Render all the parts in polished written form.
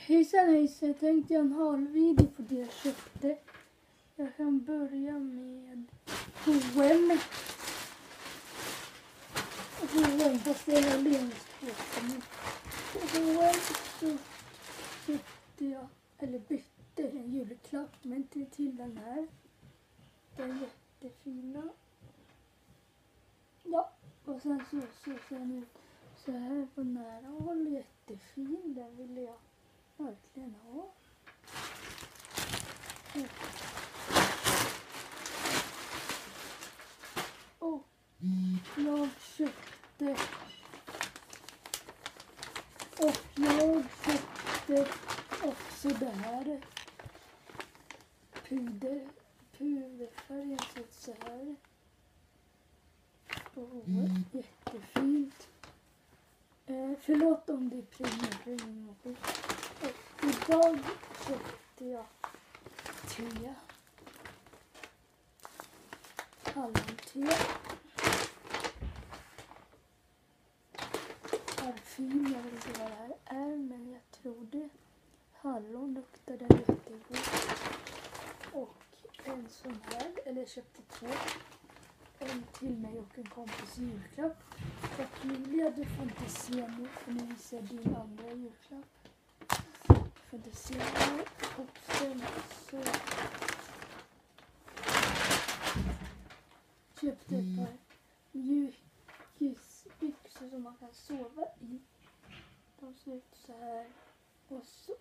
Hejsan, jag tänkte göra en halvideo på det jag köpte. Jag kan börja med H&M. Fast det är Lenspåsen. På H&M så köpte jag, eller bytte en julklapp, men till den här. Den är jättefina. Ja, och sen så ser den ut så här på nära håll. Jättefin, den ville jag verkligen ha. Och jag köpte också det här puderfärgen så här. Jättefint. Förlåt om det är pring. Och idag köpte jag te. Hallonte. Parfym, jag vet inte vad det här är, men jag tror det. Hallon luktar den jättegod. Och en sån här, eller jag köpte två. En till mig och en kompis julklapp. Och Julia, du får inte se nu för nu visar din andra julklapp. Du får inte se här. Och sen så köpte ett par mjukisbyxor som man kan sova i. De ser ut så här. Och så.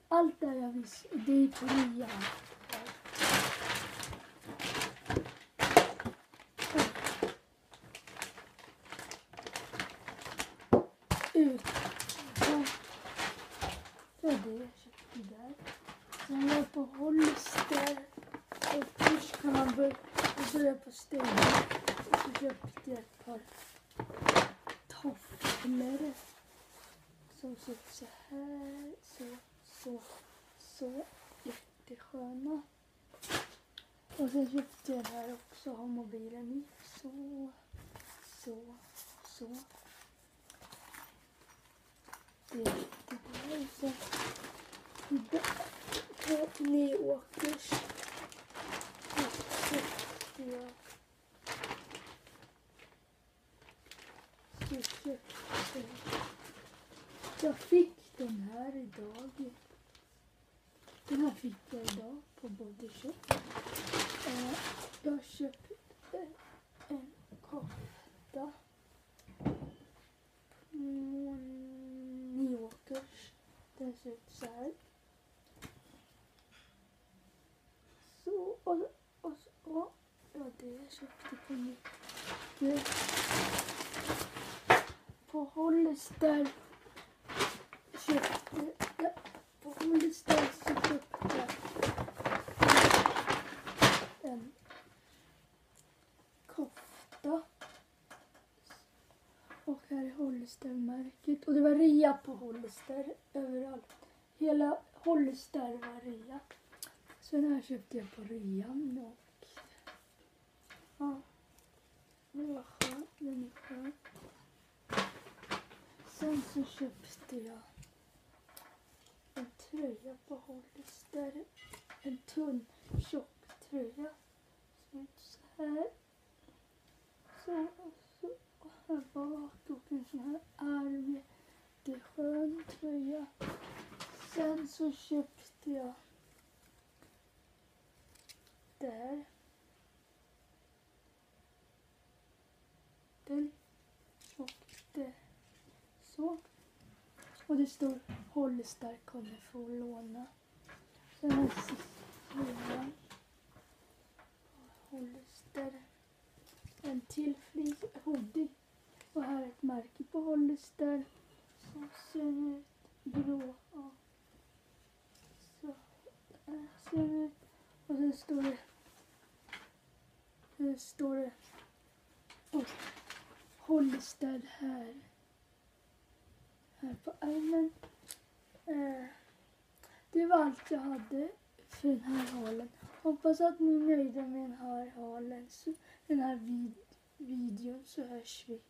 Allt det jag visste, det är på nya. Det är det jag köpte där. Sen var jag på Hollister. Och först kan man börja på stället. Och så köpte jag ett par tofflor. Som ser ut så här. Så. Jättesköna. Och sen köpte jag den här också. Har mobilen i. Så. Det är jättebra. Och så på Nyåkers. Jag fick den här idag. Den här fick jag idag på Body Shop. Jag köpte en kofta. Nyåkers. Den ser ut så här. Så, och ja, det jag köpte på mycket. På Hollister köpte jag en kofta. Och här är Hollister-märket. Och det var rea på Hollister överallt. Hela Hollister var rea. Så den här köpte jag på rean. Och ja, det var skönt. Den är skön. Sen så köpte jag en tröja på Hollister. En tunn, tjock tröja. Som ut så här. Så. Och här bak och en sån här arm. Jätteskön tröja. Sen så köpte jag där. Den. Och det. Så. Och det står Hollister kommer få låna. Sen har jag sista Hollister. En till fleece hoodie. Och här är ett märke på Hollister. Så ser den ut. Grå. Ja. Så där ser den ut. Och sen står det och Hollister här. Här på ärmen. Det var allt jag hade för den här halen. Hoppas att ni är nöjda med den här halen. Så den här videon så hörs vi.